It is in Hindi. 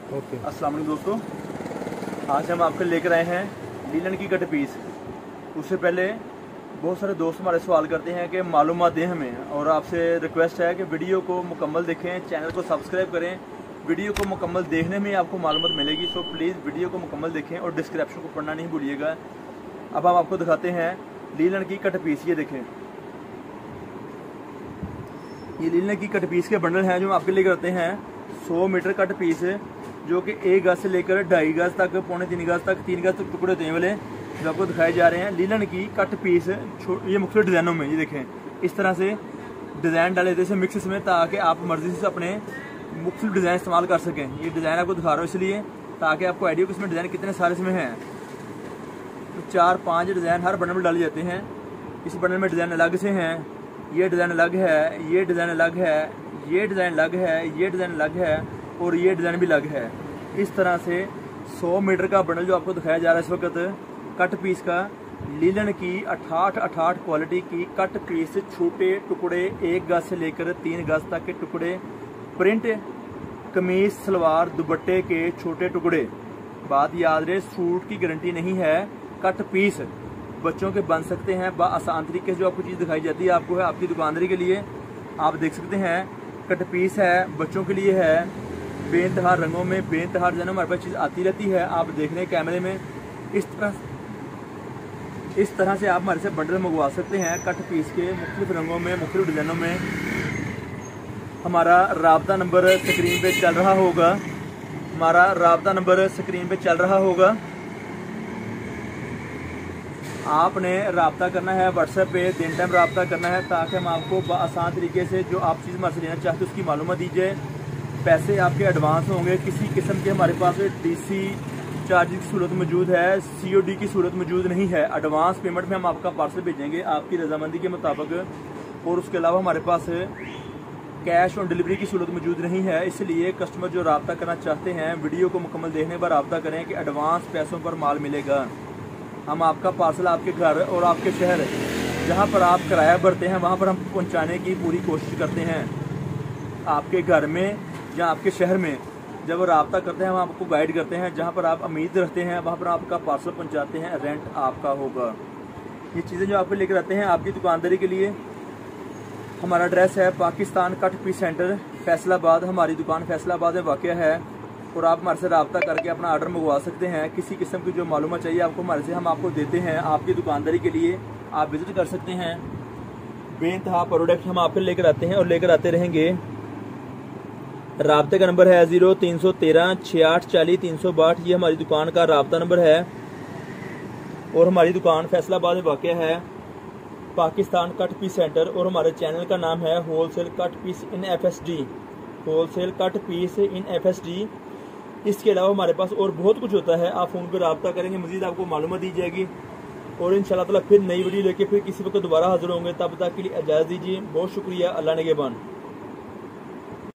ओके। अस्सलाम वालेकुम दोस्तों, आज हम आपके लेकर आए हैं लीलन की कट पीस। उससे पहले बहुत सारे दोस्त हमारे सवाल करते हैं कि मालूमात दें हमें, और आपसे रिक्वेस्ट है कि वीडियो को मुकम्मल देखें, चैनल को सब्सक्राइब करें। वीडियो को मुकम्मल देखने में आपको मालूमात मिलेगी, सो प्लीज़ वीडियो को मुकम्मल देखें और डिस्क्रिप्शन को पढ़ना नहीं भूलिएगा। अब हम आपको दिखाते हैं लीलन की कट पीस। ये देखें, ये लीलन की कट पीस के बंडल हैं जो हम आपके लिए करते हैं। 100 मीटर कट पीस जो कि 1 गज से लेकर 2.5 गज तक, 3.25 गज तक, 3 गज तक टुकड़े होते हैं वाले जो आपको दिखाए जा रहे हैं। लीलन की कट पीस ये मुख्तलिफ डिज़ाइनों में, ये देखें इस तरह से डिज़ाइन डाले थे मिक्स में, ताकि आप मर्जी से अपने मुख्तलिफ डिज़ाइन इस्तेमाल कर सकें। ये डिज़ाइन आपको दिखा रहा हूँ इसलिए ताकि आपको आइडिया हो कि इसमें डिज़ाइन कितने सारे इसमें हैं। तो 4-5 डिज़ाइन हर बंडल में डाले जाते हैं। इस बंडल में डिज़ाइन अलग से हैं, ये डिज़ाइन अलग है, ये डिज़ाइन अलग है, ये डिज़ाइन अलग है, ये डिज़ाइन अलग है और ये डिज़ाइन भी अलग है। इस तरह से 100 मीटर का बंडल जो आपको दिखाया जा रहा है इस वक्त कट पीस का, लीलन की 68 क्वालिटी की कट पीस, छोटे टुकड़े 1 गज से लेकर 3 गज तक के टुकड़े, प्रिंट कमीज सलवार दुपट्टे के छोटे टुकड़े। बात याद रहे, सूट की गारंटी नहीं है। कट पीस बच्चों के बन सकते हैं आसान तरीके से। जो आपको चीज़ दिखाई जाती है आपको है आपकी दुकानदारी के लिए, आप देख सकते हैं कट पीस है, बच्चों के लिए है, बेइंतहा रंगों में, बेइंतहा डिजाइनों में हमारे पास चीज़ आती रहती है। आप देख रहे हैं कैमरे में, इस तरह से आप हमारे से बंडल मंगवा सकते हैं कट पीस के मुख्तलिफ रंगों में, मुख्तलिफ डिजाइनों में। हमारा राब्ता नंबर स्क्रीन पे चल रहा होगा, हमारा राब्ता नंबर स्क्रीन पे चल रहा होगा। आपने रब्ता करना है व्हाट्सएप पे, दिन टाइम रब्ता करना है ताकि हम आपको आसान तरीके से जो आप चीज़ हमारे से लेना चाहते हैं उसकी मालूमात दीजिए। पैसे आपके एडवांस होंगे, किसी किस्म के हमारे पास डीसी चार्जेस की सूरत मौजूद है, सीओडी की सूरत मौजूद नहीं है। एडवांस पेमेंट में हम आपका पार्सल भेजेंगे आपकी रजामंदी के मुताबिक, और उसके अलावा हमारे पास कैश ऑन डिलीवरी की सूरत मौजूद नहीं है। इसलिए कस्टमर जो रब्ता करना चाहते हैं वीडियो को मुकम्मल देखने पर रब्ता करें कि एडवांस पैसों पर माल मिलेगा। हम आपका पार्सल आपके घर और आपके शहर जहां पर आप किराया भरते हैं वहां पर हम पहुंचाने की पूरी कोशिश करते हैं। आपके घर में या आपके शहर में जब रब्ता करते हैं हम आपको गाइड करते हैं, जहां पर आप उम्मीद रखते हैं वहां पर आपका पार्सल पहुंचाते हैं, रेंट आपका होगा। ये चीज़ें जो आपको लेकर आते हैं आपकी दुकानदारी के लिए। हमारा एड्रेस है Pakistan cut piece centre, Faisalabad. हमारी दुकान फैसलाबाद में वाक़या है, और आप हमारे से रब्ता करके अपना ऑर्डर मंगवा सकते हैं। किसी किस्म की जो मालूमात चाहिए आपको हमारे से हम आपको देते हैं आपकी दुकानदारी के लिए। आप विजिट कर सकते हैं। बेइंतहा प्रोडक्ट हम आपके लेकर आते हैं और लेकर आते रहेंगे। राब्ते का नंबर है 0313 6840 362। ये हमारी दुकान का राब्ता नंबर है, और हमारी दुकान फैसलाबाद में वाक़या है, पाकिस्तान कट पीस सेंटर। और हमारे चैनल का नाम है होलसेल कट पीस इन FSD, होलसेल कट पीस इन FSD। इसके अलावा हमारे पास और बहुत कुछ होता है। आप फ़ोन पर रब्ता करेंगे, मज़ीद आपको मालूमात दी जाएगी। और इंशाअल्लाह ताला फिर नई वीडियो लेके फिर किसी वक्त दोबारा हाजिर होंगे। तब तक के लिए इजाज़त दीजिए। बहुत शुक्रिया। अल्लाह निगहबान।